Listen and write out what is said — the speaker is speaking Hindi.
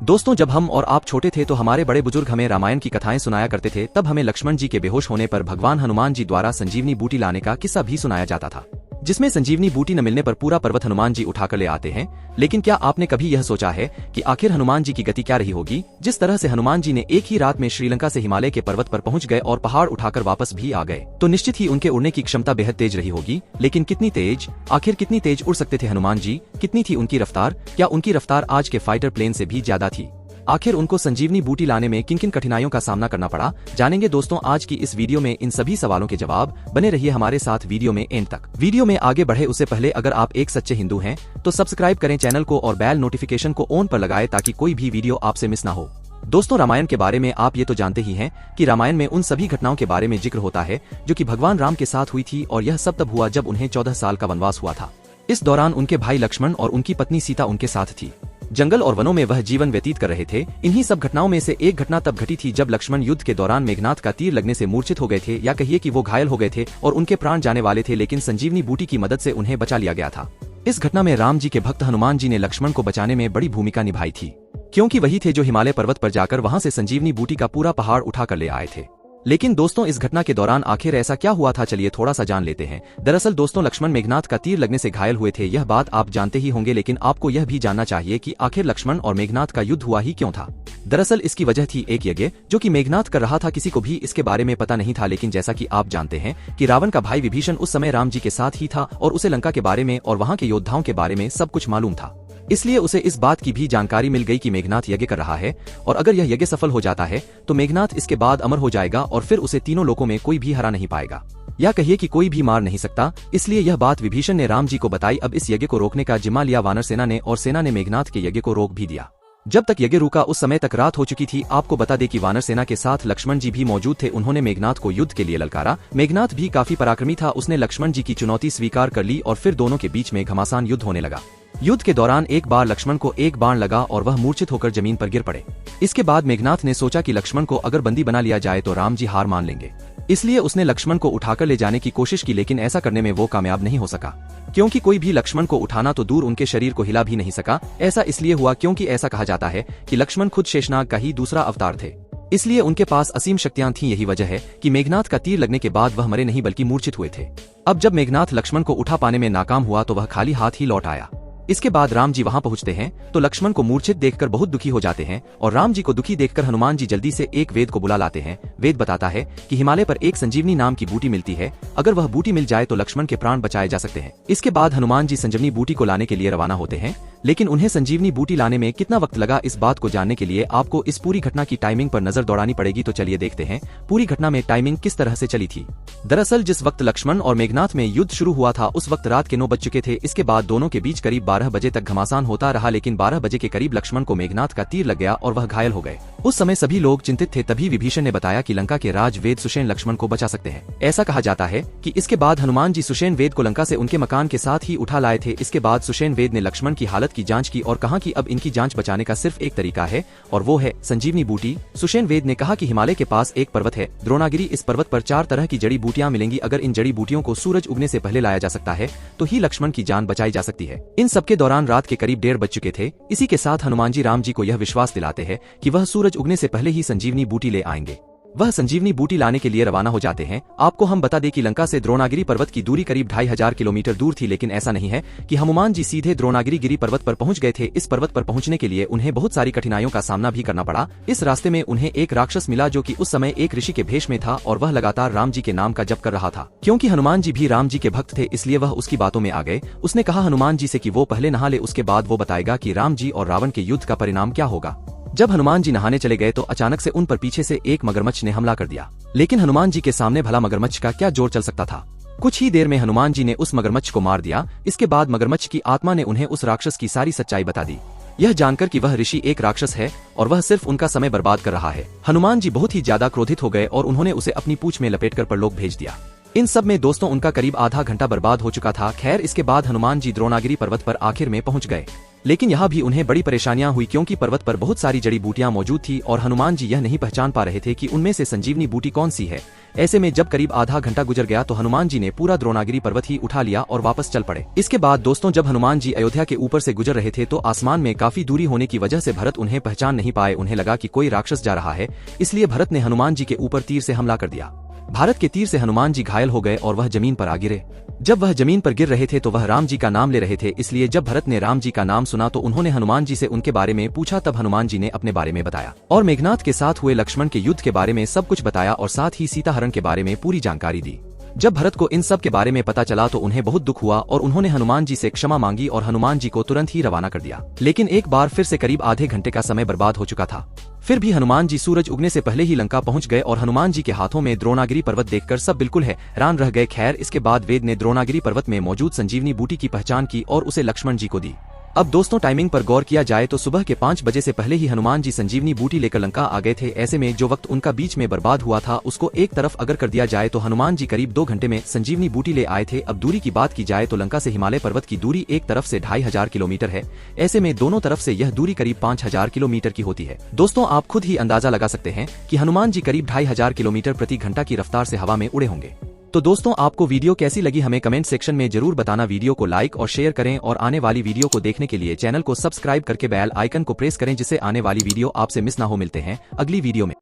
दोस्तों, जब हम और आप छोटे थे तो हमारे बड़े बुजुर्ग हमें रामायण की कथाएं सुनाया करते थे। तब हमें लक्ष्मण जी के बेहोश होने पर भगवान हनुमान जी द्वारा संजीवनी बूटी लाने का किस्सा भी सुनाया जाता था, जिसमें संजीवनी बूटी न मिलने पर पूरा पर्वत हनुमान जी उठाकर ले आते हैं। लेकिन क्या आपने कभी यह सोचा है कि आखिर हनुमान जी की गति क्या रही होगी? जिस तरह से हनुमान जी ने एक ही रात में श्रीलंका से हिमालय के पर्वत पर पहुंच गए और पहाड़ उठाकर वापस भी आ गए, तो निश्चित ही उनके उड़ने की क्षमता बेहद तेज रही होगी। लेकिन कितनी तेज? आखिर कितनी तेज उड़ सकते थे हनुमान जी? कितनी थी उनकी रफ्तार? क्या उनकी रफ्तार आज के फाइटर प्लेन से भी ज्यादा थी? आखिर उनको संजीवनी बूटी लाने में किन किन कठिनाइयों का सामना करना पड़ा, जानेंगे दोस्तों आज की इस वीडियो में इन सभी सवालों के जवाब। बने रहिए हमारे साथ वीडियो में एंड तक। वीडियो में आगे बढ़े उससे पहले अगर आप एक सच्चे हिंदू हैं तो सब्सक्राइब करें चैनल को और बेल नोटिफिकेशन को ऑन पर लगाएं ताकि कोई भी वीडियो आपसे मिस ना हो। दोस्तों, रामायण के बारे में आप ये तो जानते ही हैं कि रामायण में उन सभी घटनाओं के बारे में जिक्र होता है जो कि भगवान राम के साथ हुई थी, और यह सब तब हुआ जब उन्हें 14 साल का वनवास हुआ था। इस दौरान उनके भाई लक्ष्मण और उनकी पत्नी सीता उनके साथ थी। जंगल और वनों में वह जीवन व्यतीत कर रहे थे। इन्हीं सब घटनाओं में से एक घटना तब घटी थी जब लक्ष्मण युद्ध के दौरान मेघनाथ का तीर लगने से मूर्छित हो गए थे, या कहिए कि वो घायल हो गए थे और उनके प्राण जाने वाले थे, लेकिन संजीवनी बूटी की मदद से उन्हें बचा लिया गया था। इस घटना में राम जी के भक्त हनुमान जी ने लक्ष्मण को बचाने में बड़ी भूमिका निभाई थी, क्योंकि वही थे जो हिमालय पर्वत पर जाकर वहां से संजीवनी बूटी का पूरा पहाड़ उठाकर ले आए थे। लेकिन दोस्तों, इस घटना के दौरान आखिर ऐसा क्या हुआ था, चलिए थोड़ा सा जान लेते हैं। दरअसल दोस्तों, लक्ष्मण मेघनाथ का तीर लगने से घायल हुए थे, यह बात आप जानते ही होंगे, लेकिन आपको यह भी जानना चाहिए कि आखिर लक्ष्मण और मेघनाथ का युद्ध हुआ ही क्यों था। दरअसल इसकी वजह थी एक यज्ञ जो कि मेघनाथ कर रहा था। किसी को भी इसके बारे में पता नहीं था, लेकिन जैसा कि आप जानते हैं कि रावण का भाई विभीषण उस समय राम जी के साथ ही था और उसे लंका के बारे में और वहां के योद्धाओं के बारे में सब कुछ मालूम था। इसलिए उसे इस बात की भी जानकारी मिल गई कि मेघनाथ यज्ञ कर रहा है, और अगर यह यज्ञ सफल हो जाता है तो मेघनाथ इसके बाद अमर हो जाएगा और फिर उसे तीनों लोकों में कोई भी हरा नहीं पाएगा, या कहिए कि कोई भी मार नहीं सकता। इसलिए यह बात विभीषण ने राम जी को बताई। अब इस यज्ञ को रोकने का जिम्मा लिया वानर सेना ने, और सेना ने मेघनाथ के यज्ञ को रोक भी दिया। जब तक यज्ञ रुका उस समय तक रात हो चुकी थी। आपको बता दें कि वानर सेना के साथ लक्ष्मण जी भी मौजूद थे। उन्होंने मेघनाथ को युद्ध के लिए ललकारा। मेघनाथ भी काफी पराक्रमी था, उसने लक्ष्मण जी की चुनौती स्वीकार कर ली और फिर दोनों के बीच में घमासान युद्ध होने लगा। युद्ध के दौरान एक बार लक्ष्मण को एक बाण लगा और वह मूर्छित होकर जमीन पर गिर पड़े। इसके बाद मेघनाथ ने सोचा कि लक्ष्मण को अगर बंदी बना लिया जाए तो राम जी हार मान लेंगे, इसलिए उसने लक्ष्मण को उठाकर ले जाने की कोशिश की, लेकिन ऐसा करने में वो कामयाब नहीं हो सका, क्योंकि कोई भी लक्ष्मण को उठाना तो दूर उनके शरीर को हिला भी नहीं सका। ऐसा इसलिए हुआ क्योंकि ऐसा कहा जाता है कि लक्ष्मण खुद शेषनाग का ही दूसरा अवतार थे, इसलिए उनके पास असीम शक्तियां थीं। यही वजह है कि मेघनाथ का तीर लगने के बाद वह मरे नहीं बल्कि मूर्छित हुए थे। अब जब मेघनाथ लक्ष्मण को उठा पाने में नाकाम हुआ तो वह खाली हाथ ही लौट आया। इसके बाद राम जी वहां पहुंचते हैं तो लक्ष्मण को मूर्छित देखकर बहुत दुखी हो जाते हैं, और राम जी को दुखी देखकर हनुमान जी जल्दी से एक वेद को बुला लाते हैं। वेद बताता है कि हिमालय पर एक संजीवनी नाम की बूटी मिलती है, अगर वह बूटी मिल जाए तो लक्ष्मण के प्राण बचाए जा सकते हैं। इसके बाद हनुमान जी संजीवनी बूटी को लाने के लिए रवाना होते हैं, लेकिन उन्हें संजीवनी बूटी लाने में कितना वक्त लगा, इस बात को जानने के लिए आपको इस पूरी घटना की टाइमिंग पर नजर दौड़ानी पड़ेगी। तो चलिए देखते हैं पूरी घटना में टाइमिंग किस तरह से चली थी। दरअसल जिस वक्त लक्ष्मण और मेघनाथ में युद्ध शुरू हुआ था उस वक्त रात के 9 बज चुके थे। इसके बाद दोनों के बीच करीब 12 बजे तक घमासान होता रहा, लेकिन 12 बजे के करीब लक्ष्मण को मेघनाथ का तीर लग गया और वह घायल हो गए। उस समय सभी लोग चिंतित थे। तभी विभीषण ने बताया कि लंका के राज वेद सुषेण लक्ष्मण को बचा सकते हैं। ऐसा कहा जाता है कि इसके बाद हनुमान जी सुषेण वेद को लंका से उनके मकान के साथ ही उठा लाए थे। इसके बाद सुषेण वेद ने लक्ष्मण की हालत की जांच की और कहा कि अब इनकी जांच बचाने का सिर्फ एक तरीका है, और वो है संजीवनी बूटी। सुषेण वेद ने कहा कि हिमालय के पास एक पर्वत है द्रोणागिरी, इस पर्वत पर 4 तरह की जड़ी बूटियां मिलेंगी। अगर इन जड़ी बूटियों को सूरज उगने से पहले लाया जा सकता है तो ही लक्ष्मण की जान बचाई जा सकती है। इन सबके दौरान रात के करीब 1:30 बज चुके थे। इसी के साथ हनुमान जी राम जी को यह विश्वास दिलाते हैं कि वह सूरज उगने से पहले ही संजीवनी बूटी ले आएंगे। वह संजीवनी बूटी लाने के लिए रवाना हो जाते हैं। आपको हम बता दें कि लंका से द्रोणागिरी पर्वत की दूरी करीब 2500 किलोमीटर दूर थी, लेकिन ऐसा नहीं है कि हनुमान जी सीधे द्रोणागिरी गिरी पर्वत पर पहुंच गए थे। इस पर्वत पर पहुंचने के लिए उन्हें बहुत सारी कठिनाइयों का सामना भी करना पड़ा। इस रास्ते में उन्हें एक राक्षस मिला जो कि उस समय एक ऋषि के भेष में था, और वह लगातार राम जी के नाम का जप कर रहा था। क्योंकि हनुमान जी भी राम जी के भक्त थे इसलिए वह उसकी बातों में आ गए। उसने कहा हनुमान जी से कि वो पहले नहा ले, उसके बाद वो बताएगा कि राम जी और रावण के युद्ध का परिणाम क्या होगा। जब हनुमान जी नहाने चले गए तो अचानक से उन पर पीछे से एक मगरमच्छ ने हमला कर दिया, लेकिन हनुमान जी के सामने भला मगरमच्छ का क्या जोर चल सकता था। कुछ ही देर में हनुमान जी ने उस मगरमच्छ को मार दिया। इसके बाद मगरमच्छ की आत्मा ने उन्हें उस राक्षस की सारी सच्चाई बता दी, यह जानकर कि वह ऋषि एक राक्षस है और वह सिर्फ उनका समय बर्बाद कर रहा है। हनुमान जी बहुत ही ज्यादा क्रोधित हो गए और उन्होंने उसे अपनी पूंछ में लपेटकर परलोक भेज दिया। इन सब में दोस्तों उनका करीब आधा घंटा बर्बाद हो चुका था। खैर, इसके बाद हनुमान जी द्रोणागिरी पर्वत पर आखिर में पहुंच गए। लेकिन यहाँ भी उन्हें बड़ी परेशानियां हुई क्योंकि पर्वत पर बहुत सारी जड़ी बूटियां मौजूद थी और हनुमान जी यह नहीं पहचान पा रहे थे कि उनमें से संजीवनी बूटी कौन सी है। ऐसे में जब करीब आधा घंटा गुजर गया तो हनुमान जी ने पूरा द्रोणागिरी पर्वत ही उठा लिया और वापस चल पड़े। इसके बाद दोस्तों जब हनुमान जी अयोध्या के ऊपर से गुजर रहे थे तो आसमान में काफी दूरी होने की वजह से भरत उन्हें पहचान नहीं पाए। उन्हें लगा कि कोई राक्षस जा रहा है, इसलिए भरत ने हनुमान जी के ऊपर तीर से हमला कर दिया। भारत के तीर से हनुमान जी घायल हो गए और वह जमीन पर आ गिरे। जब वह जमीन पर गिर रहे थे तो वह राम जी का नाम ले रहे थे, इसलिए जब भरत ने राम जी का नाम सुना तो उन्होंने हनुमान जी से उनके बारे में पूछा। तब हनुमान जी ने अपने बारे में बताया और मेघनाथ के साथ हुए लक्ष्मण के युद्ध के बारे में सब कुछ बताया और साथ ही सीता हरण के बारे में पूरी जानकारी दी। जब भरत को इन सब के बारे में पता चला तो उन्हें बहुत दुख हुआ और उन्होंने हनुमान जी से क्षमा मांगी और हनुमान जी को तुरंत ही रवाना कर दिया। लेकिन एक बार फिर से करीब आधे घंटे का समय बर्बाद हो चुका था। फिर भी हनुमान जी सूरज उगने से पहले ही लंका पहुंच गए और हनुमान जी के हाथों में द्रोणागिरी पर्वत देखकर सब बिल्कुल हैरान रह गए। खैर इसके बाद वेद ने द्रोणागिरी पर्वत में मौजूद संजीवनी बूटी की पहचान की और उसे लक्ष्मण जी को दी। अब दोस्तों टाइमिंग पर गौर किया जाए तो सुबह के 5 बजे से पहले ही हनुमान जी संजीवनी बूटी लेकर लंका आ गए थे। ऐसे में जो वक्त उनका बीच में बर्बाद हुआ था उसको एक तरफ अगर कर दिया जाए तो हनुमान जी करीब 2 घंटे में संजीवनी बूटी ले आए थे। अब दूरी की बात की जाए तो लंका से हिमालय पर्वत की दूरी एक तरफ से 2500 किलोमीटर है। ऐसे में दोनों तरफ से यह दूरी करीब 5000 किलोमीटर की होती है। दोस्तों आप खुद ही अंदाजा लगा सकते हैं कि हनुमान जी करीब 2500 किलोमीटर प्रति घंटा की रफ्तार से हवा में उड़े होंगे। तो दोस्तों आपको वीडियो कैसी लगी हमें कमेंट सेक्शन में जरूर बताना। वीडियो को लाइक और शेयर करें और आने वाली वीडियो को देखने के लिए चैनल को सब्सक्राइब करके बेल आइकन को प्रेस करें जिससे आने वाली वीडियो आपसे मिस ना हो। मिलते हैं अगली वीडियो में।